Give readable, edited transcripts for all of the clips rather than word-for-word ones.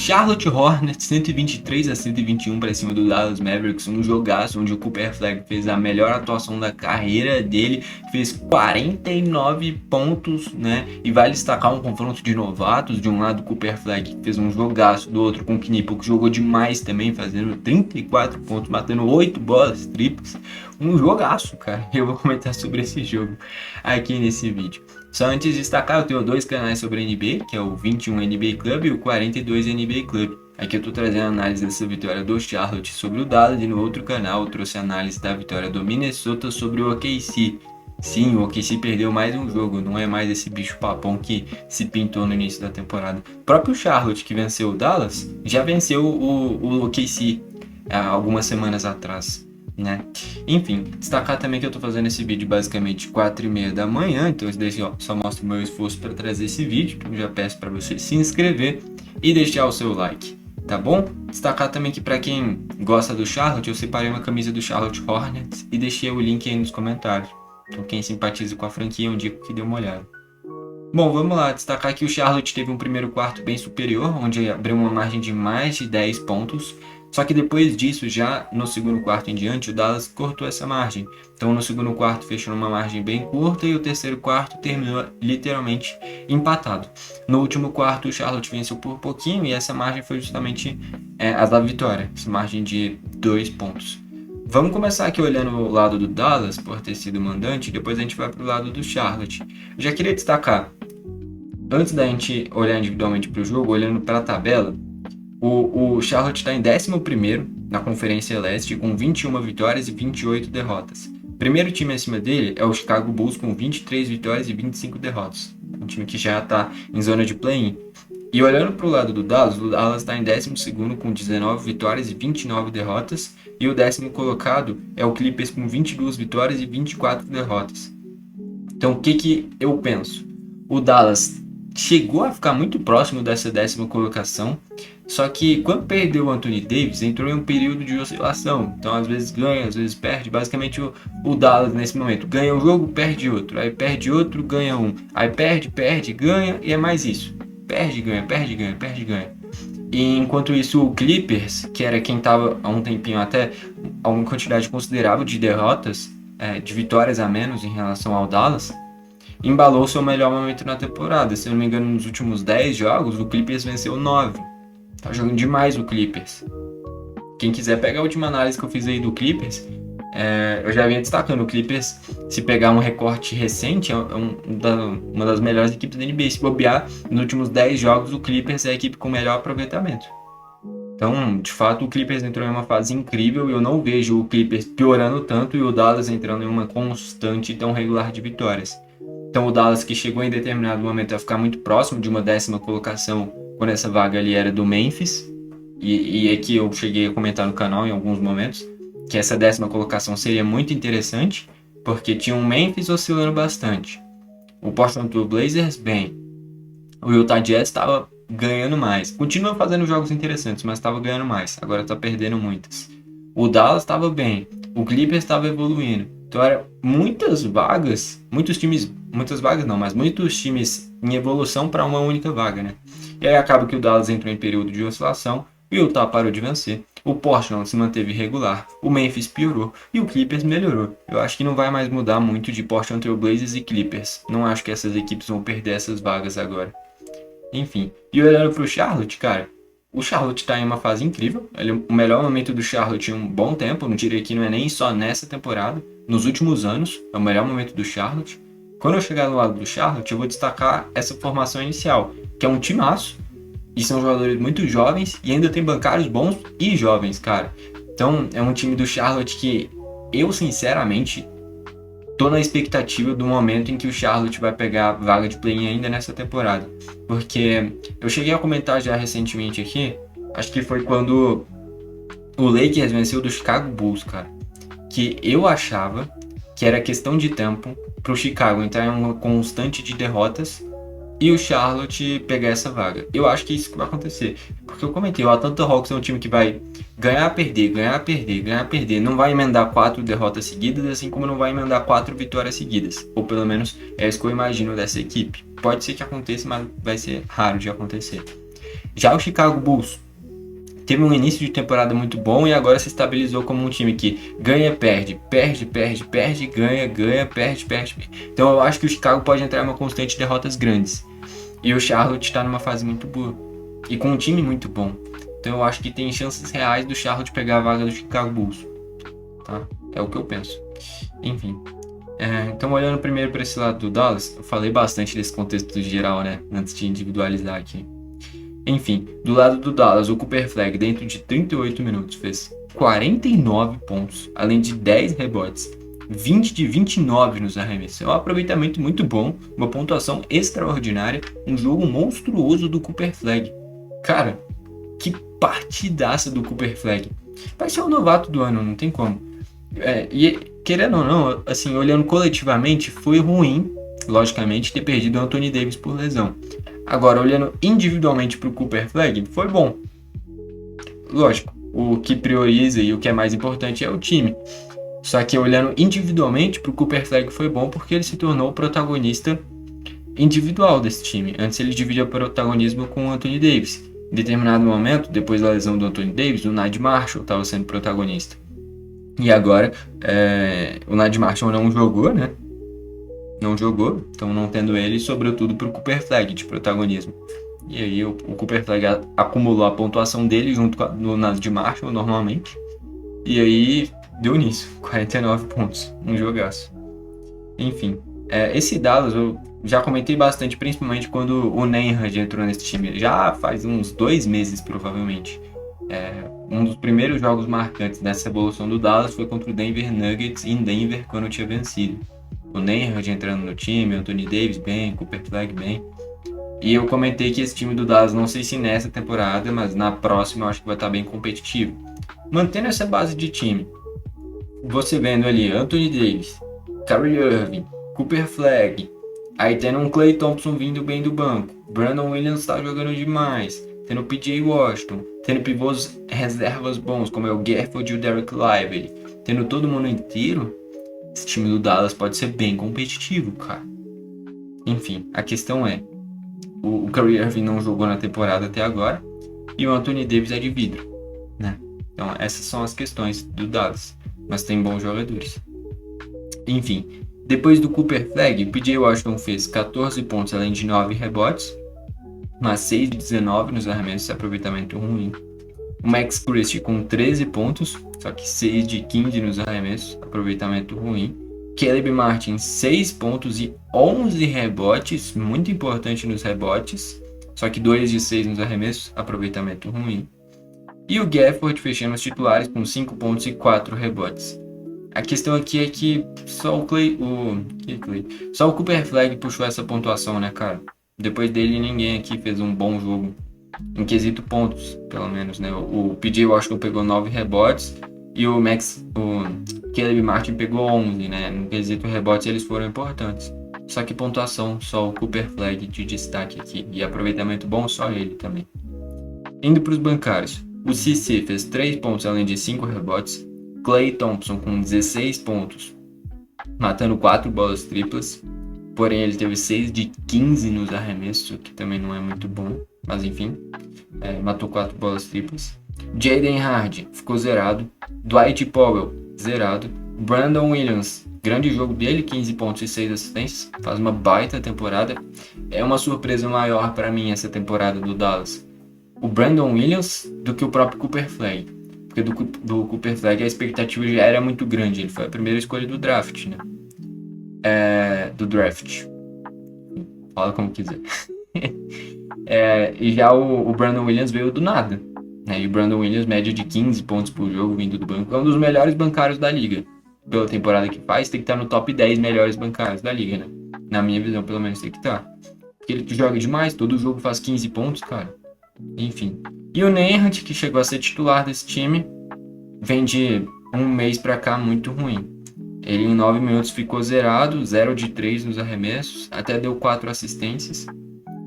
Charlotte Hornets 123-121 para cima do Dallas Mavericks, um jogaço onde o Cooper Flag fez a melhor atuação da carreira dele, fez 49 pontos, né? E vale destacar um confronto de novatos, de um lado o Cooper Flag fez um jogaço, do outro com o Knipo, que jogou demais também, fazendo 34 pontos, matando 8 bolas triplas, um jogaço, cara. Eu vou comentar sobre esse jogo aqui nesse vídeo. Só antes de destacar, eu tenho dois canais sobre NBA, que é o 21 NBA Club e o 42 NBA Club. Aqui eu tô trazendo análise dessa vitória do Charlotte sobre o Dallas, e no outro canal eu trouxe análise da vitória do Minnesota sobre o OKC. Sim, o OKC perdeu mais um jogo, não é mais esse bicho papão que se pintou no início da temporada. O próprio Charlotte, que venceu o Dallas, já venceu o OKC há algumas semanas atrás, né? Enfim, destacar também que eu tô fazendo esse vídeo basicamente 4h30 da manhã, então isso daí só mostra o meu esforço para trazer esse vídeo. Então já peço para você se inscrever e deixar o seu like, tá bom? Destacar também que para quem gosta do Charlotte, eu separei uma camisa do Charlotte Hornets e deixei o link aí nos comentários. Então quem simpatiza com a franquia, eu digo que dê uma olhada. Bom, vamos lá, destacar que o Charlotte teve um primeiro quarto bem superior, onde abriu uma margem de mais de 10 pontos, só que depois disso, já no segundo quarto em diante, o Dallas cortou essa margem. Então no segundo quarto fechou numa margem bem curta e o terceiro quarto terminou literalmente empatado. No último quarto o Charlotte venceu por pouquinho e essa margem foi justamente a da vitória, essa margem de 2 pontos. Vamos começar aqui olhando o lado do Dallas, por ter sido mandante, e depois a gente vai para o lado do Charlotte. Eu já queria destacar, antes da gente olhar individualmente para o jogo, olhando para a tabela, o Charlotte está em 11º na Conferência Leste, com 21 vitórias e 28 derrotas. O primeiro time acima dele é o Chicago Bulls, com 23 vitórias e 25 derrotas. Um time que já está em zona de play-in. E olhando para o lado do Dallas, o Dallas está em 12º com 19 vitórias e 29 derrotas. E o 10º colocado é o Clippers com 22 vitórias e 24 derrotas. Então o que eu penso? O Dallas chegou a ficar muito próximo dessa 10ª colocação, só que quando perdeu o Anthony Davis, entrou em um período de oscilação. Então às vezes ganha, às vezes perde. Basicamente o Dallas nesse momento ganha um jogo, perde outro. Aí perde outro, ganha um. Aí perde, ganha, e é mais isso. Perde, ganha, perde, ganha, perde, ganha. E enquanto isso o Clippers, que era quem estava há um tempinho até a uma quantidade considerável de derrotas, de vitórias a menos em relação ao Dallas, embalou seu melhor momento na temporada. Se eu não me engano, nos últimos 10 jogos, o Clippers venceu 9. Tá jogando demais o Clippers. Quem quiser pegar a última análise que eu fiz aí do Clippers, eu já vinha destacando. O Clippers, se pegar um recorte recente, é uma das melhores equipes da NBA. Se bobear, nos últimos 10 jogos, o Clippers é a equipe com melhor aproveitamento. Então, de fato, o Clippers entrou em uma fase incrível e eu não vejo o Clippers piorando tanto e o Dallas entrando em uma constante tão regular de vitórias. Então o Dallas, que chegou em determinado momento a ficar muito próximo de uma 10ª colocação, quando essa vaga ali era do Memphis, e aqui eu cheguei a comentar no canal em alguns momentos, que essa 10ª colocação seria muito interessante, porque tinha um Memphis oscilando bastante. O Portland Trail Blazers, bem. O Utah Jazz estava ganhando mais. Continua fazendo jogos interessantes, mas estava ganhando mais. Agora está perdendo muitas. O Dallas estava bem. O Clippers estava evoluindo. Então eram muitas vagas, muitos times em evolução para uma única vaga, né? E aí acaba que o Dallas entrou em período de oscilação, o Utah parou de vencer, o Portland se manteve regular, o Memphis piorou e o Clippers melhorou. Eu acho que não vai mais mudar muito de Portland Trail Blazers e Clippers. Não acho que essas equipes vão perder essas vagas agora. Enfim, e olhando pro Charlotte, cara, o Charlotte tá em uma fase incrível. O melhor momento do Charlotte em um bom tempo, não diria que não é nem só nessa temporada, nos últimos anos, é o melhor momento do Charlotte. Quando eu chegar no lado do Charlotte, eu vou destacar essa formação inicial, que é um timaço, e são jogadores muito jovens, e ainda tem bancários bons e jovens, cara. Então, é um time do Charlotte que eu, sinceramente, tô na expectativa do momento em que o Charlotte vai pegar a vaga de play-in ainda nessa temporada. Porque eu cheguei a comentar já recentemente aqui, acho que foi quando o Lakers venceu do Chicago Bulls, cara, que eu achava que era questão de tempo pro Chicago entrar em uma constante de derrotas e o Charlotte pegar essa vaga. Eu acho que isso vai acontecer, porque eu comentei, o Atlanta Hawks é um time que vai ganhar, perder, ganhar, perder, ganhar, perder, não vai emendar 4 derrotas seguidas, assim como não vai emendar 4 vitórias seguidas, ou pelo menos é isso que eu imagino dessa equipe. Pode ser que aconteça, mas vai ser raro de acontecer. Já o Chicago Bulls teve um início de temporada muito bom e agora se estabilizou como um time que ganha, perde, perde, perde, perde, ganha, ganha, perde, perde, perde. Então eu acho que o Chicago pode entrar em uma constante de derrotas grandes. E o Charlotte está numa fase muito boa. E com um time muito bom. Então eu acho que tem chances reais do Charlotte pegar a vaga do Chicago Bulls. Tá? É o que eu penso. Enfim. Então olhando primeiro para esse lado do Dallas, eu falei bastante desse contexto geral, né? Antes de individualizar aqui. Enfim, do lado do Dallas, o Cooper Flag, dentro de 38 minutos, fez 49 pontos, além de 10 rebotes, 20 de 29 nos arremessos. É um aproveitamento muito bom, uma pontuação extraordinária, um jogo monstruoso do Cooper Flag. Cara, que partidaça do Cooper Flag. Vai ser o novato do ano, não tem como. E querendo ou não, assim, olhando coletivamente, foi ruim, logicamente, ter perdido o Anthony Davis por lesão. Agora, olhando individualmente para o Cooper Flag, foi bom. Lógico, o que prioriza e o que é mais importante é o time. Só que olhando individualmente para o Cooper Flag foi bom porque ele se tornou o protagonista individual desse time. Antes ele dividia o protagonismo com o Anthony Davis. Em determinado momento, depois da lesão do Anthony Davis, o Naji Marshall estava sendo protagonista. E agora, o Naji Marshall não jogou, né? Não jogou, então não tendo ele, sobrou tudo pro Cooper Flag de protagonismo. E aí o Cooper Flag acumulou a pontuação dele junto com no Naji Marshall normalmente. E aí deu nisso, 49 pontos, um jogaço. Enfim, esse Dallas eu já comentei bastante, principalmente quando o Nembhard entrou nesse time. Já faz uns 2 meses, provavelmente. Um dos primeiros jogos marcantes dessa evolução do Dallas foi contra o Denver Nuggets em Denver, quando tinha vencido. O Nembhard entrando no time, o Anthony Davis bem, Cooper Flag bem. E eu comentei que esse time do Dallas, não sei se nessa temporada, mas na próxima eu acho que vai estar bem competitivo. Mantendo essa base de time, você vendo ali Anthony Davis, Kyrie Irving, Cooper Flag, aí tendo um Klay Thompson vindo bem do banco, Brandon Williams está jogando demais, tendo o PJ Washington, tendo pivôs reservas bons como é o Gafford e o Derek Lively, tendo todo mundo inteiro, esse time do Dallas pode ser bem competitivo, cara. Enfim, a questão é, o Kyrie Irving não jogou na temporada até agora e o Anthony Davis é de vidro, né? Então essas são as questões do Dallas, mas tem bons jogadores. Enfim, depois do Cooper Flag, o PJ Washington fez 14 pontos além de 9 rebotes, mas 6 de 19 nos arremessos, aproveitamento ruim. O Max Christie com 13 pontos, só que 6 de 15 nos arremessos, aproveitamento ruim. Caleb Martin, 6 pontos e 11 rebotes, muito importante nos rebotes, só que 2 de 6 nos arremessos, aproveitamento ruim. E o Gafford fechando os titulares com 5 pontos e 4 rebotes. A questão aqui é que só o Cooper Flag puxou essa pontuação, né, cara? Depois dele, ninguém aqui fez um bom jogo. Em quesito pontos, pelo menos, né? O PJ Washington pegou 9 rebotes e o Caleb Martin pegou 11, né? No quesito rebotes, eles foram importantes. Só que pontuação, só o Cooper Flag de destaque aqui. E aproveitamento bom, só ele também. Indo para os bancários. O CC fez 3 pontos além de 5 rebotes. Klay Thompson com 16 pontos, matando 4 bolas triplas. Porém, ele teve 6 de 15 nos arremessos, o que também não é muito bom. Mas enfim, matou 4 bolas triplas. Jaden Hardy ficou zerado. Dwight Powell, zerado. Brandon Williams, grande jogo dele, 15 pontos e 6 assistências. Faz uma baita temporada. É uma surpresa maior para mim essa temporada do Dallas. O Brandon Williams do que o próprio Cooper Flag. Porque do Cooper Flag a expectativa já era muito grande. Ele foi a primeira escolha do draft, né? Do draft. Fala como quiser. E já o Brandon Williams veio do nada, né? E o Brandon Williams, média de 15 pontos por jogo vindo do banco, é um dos melhores bancários da liga. Pela temporada que faz, tem que estar no top 10 melhores bancários da liga, né? Na minha visão, pelo menos, tem que estar. Porque ele joga demais, todo jogo faz 15 pontos, cara. Enfim. E o Nembhard, que chegou a ser titular desse time, vem de um mês pra cá muito ruim. Ele em 9 minutos ficou zerado, 0 de 3 nos arremessos, até deu 4 assistências,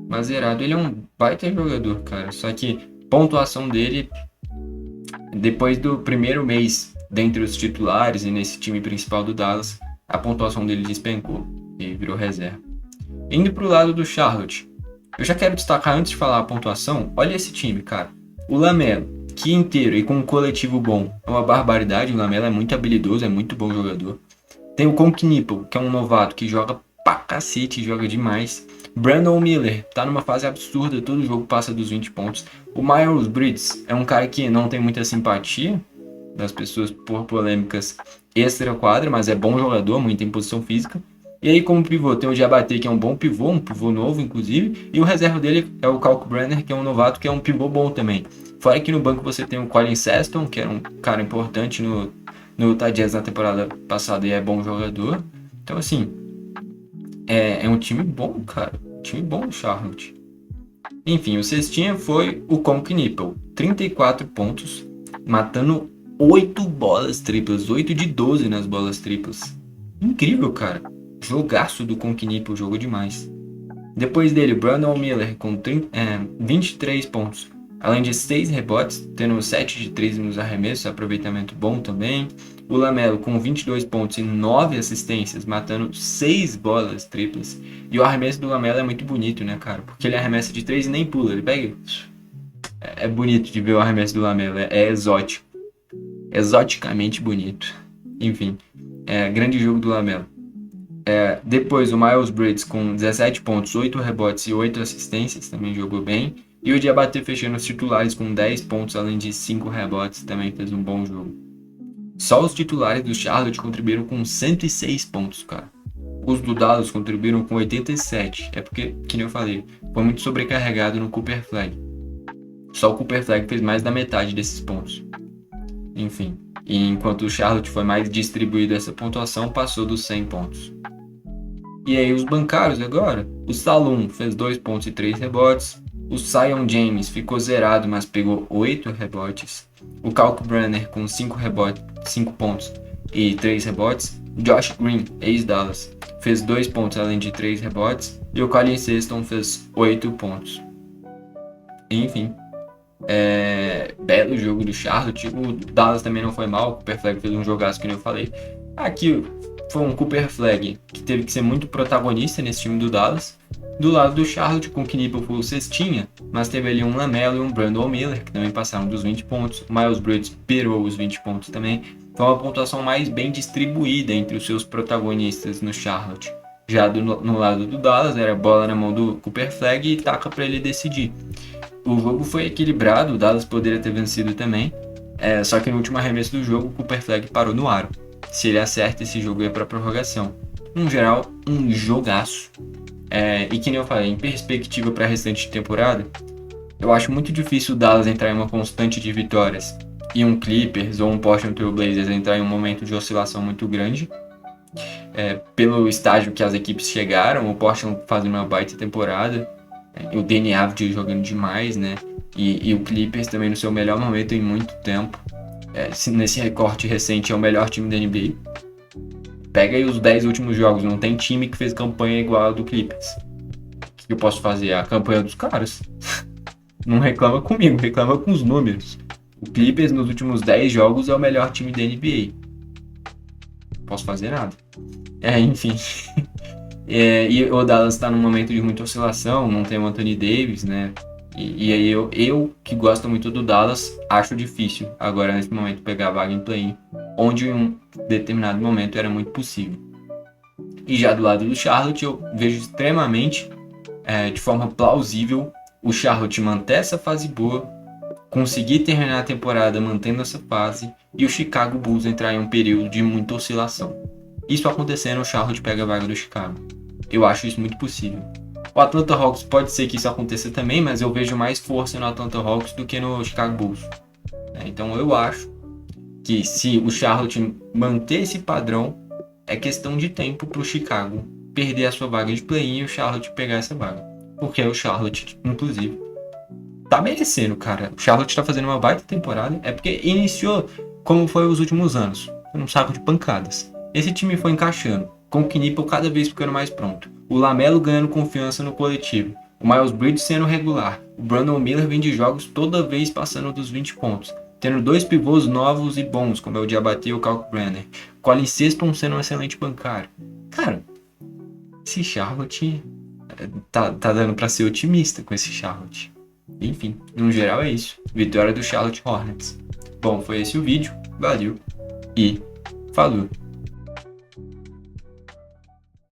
mas zerado. Ele é um baita jogador, cara. Só que pontuação dele, depois do primeiro mês dentre os titulares e nesse time principal do Dallas, a pontuação dele despencou e virou reserva. Indo pro lado do Charlotte, Eu já quero destacar, antes de falar a pontuação, olha esse time, cara. O Lamelo, que inteiro e com um coletivo bom, é uma barbaridade. O Lamelo é muito habilidoso, é muito bom jogador. Tem o Conk-Nipple, que é um novato que joga pra cacete, joga demais. Brandon Miller tá numa fase absurda, todo jogo passa dos 20 pontos. O Miles Bridges é um cara que não tem muita simpatia das pessoas por polêmicas extra-quadra, mas é bom jogador, muito em posição física. E aí, como pivô, tem o Diabaté, que é um bom pivô, um pivô novo, inclusive. E o reserva dele é o Kalkbrenner, que é um novato, que é um pivô bom também. Fora que no banco você tem o Colin Sexton, que era um cara importante no Utah Jazz na temporada passada e é bom jogador. Então, assim, é um time bom, cara. Time bom, Charlotte. Enfim, o cestinha foi o Conk-Nipple. 34 pontos, matando 8 bolas triplas. 8 de 12 nas bolas triplas. Incrível, cara. Jogaço do Conk-Nipple, jogou demais. Depois dele, Brandon Miller com 23 pontos. Além de 6 rebotes, tendo 7 de 3 nos arremessos, aproveitamento bom também. O Lamelo com 22 pontos e 9 assistências, matando 6 bolas triplas. E o arremesso do Lamelo é muito bonito, né, cara? Porque ele arremessa de 3 e nem pula, ele pega. É bonito de ver o arremesso do Lamelo, é exótico. Exoticamente bonito. Enfim, grande jogo do Lamelo. Depois o Miles Bridges com 17 pontos, 8 rebotes e 8 assistências, também jogou bem. E o Diabaté fechando os titulares com 10 pontos, além de 5 rebotes, também fez um bom jogo. Só os titulares do Charlotte contribuíram com 106 pontos, cara. Os do Dallas contribuíram com 87. É porque, que nem eu falei, foi muito sobrecarregado no Cooper Flag. Só o Cooper Flag fez mais da metade desses pontos. Enfim, e enquanto o Charlotte foi mais distribuído essa pontuação, passou dos 100 pontos. E aí os bancários agora, o Salum fez 2 pontos e 3 rebotes, o Zion James ficou zerado, mas pegou 8 rebotes, o Kalkbrenner com 5 pontos e 3 rebotes, Josh Green, ex-Dallas, fez 2 pontos além de 3 rebotes, e o Colin Sexton fez 8 pontos. Enfim, belo jogo do Charlotte. O Dallas também não foi mal, o Cooper Flag fez um jogaço que nem eu falei. Aqui foi um Cooper Flag que teve que ser muito protagonista nesse time do Dallas. Do lado do Charlotte, com o Knipple foi o cestinha, mas teve ali um Lamelo e um Brandon Miller, que também passaram dos 20 pontos. O Miles Bridges beirou os 20 pontos também. Foi uma pontuação mais bem distribuída entre os seus protagonistas no Charlotte. Já no lado do Dallas, era bola na mão do Cooper Flag e taca para ele decidir. O jogo foi equilibrado, o Dallas poderia ter vencido também, só que no último arremesso do jogo, o Cooper Flag parou no aro. Se ele acerta, esse jogo ia para prorrogação. No geral, um jogaço. E que nem eu falei, em perspectiva para a restante temporada, eu acho muito difícil o Dallas entrar em uma constante de vitórias e um Clippers ou um Portland Trail Blazers entrar em um momento de oscilação muito grande. Pelo estágio que as equipes chegaram, o Portland fazendo uma baita temporada, o Danny Avdija jogando demais, né? E o Clippers também no seu melhor momento em muito tempo. Nesse recorte recente é o melhor time da NBA. Pega aí os 10 últimos jogos, não tem time que fez campanha igual a do Clippers. O que eu posso fazer? A campanha dos caras. Não reclama comigo, reclama com os números. O Clippers nos últimos 10 jogos é o melhor time da NBA. Não posso fazer nada. Enfim. E o Dallas está num momento de muita oscilação, não tem o Anthony Davis, né? E aí eu que gosto muito do Dallas, acho difícil agora nesse momento pegar a vaga em play-in, onde em um determinado momento era muito possível. E já do lado do Charlotte, eu vejo extremamente, de forma plausível, o Charlotte manter essa fase boa, conseguir terminar a temporada mantendo essa fase, e o Chicago Bulls entrar em um período de muita oscilação. Isso acontecendo, o Charlotte pega a vaga do Chicago. Eu acho isso muito possível. O Atlanta Hawks pode ser que isso aconteça também, mas eu vejo mais força no Atlanta Hawks do que no Chicago Bulls. Então eu acho que se o Charlotte manter esse padrão, é questão de tempo para o Chicago perder a sua vaga de play-in e o Charlotte pegar essa vaga. Porque o Charlotte, inclusive, tá merecendo, cara. O Charlotte tá fazendo uma baita temporada. É porque iniciou como foi os últimos anos. Um saco de pancadas. Esse time foi encaixando, com o Knipple cada vez ficando mais pronto. O Lamelo ganhando confiança no coletivo. O Miles Bridges sendo regular. O Brandon Miller vem de jogos toda vez passando dos 20 pontos. Tendo 2 pivôs novos e bons, como é o Diabaté e o Kalkbrenner. Colin Sexton sendo um excelente bancário. Cara, esse Charlotte tá dando pra ser otimista com esse Charlotte. Enfim, no geral é isso. Vitória do Charlotte Hornets. Bom, foi esse o vídeo. Valeu e falou!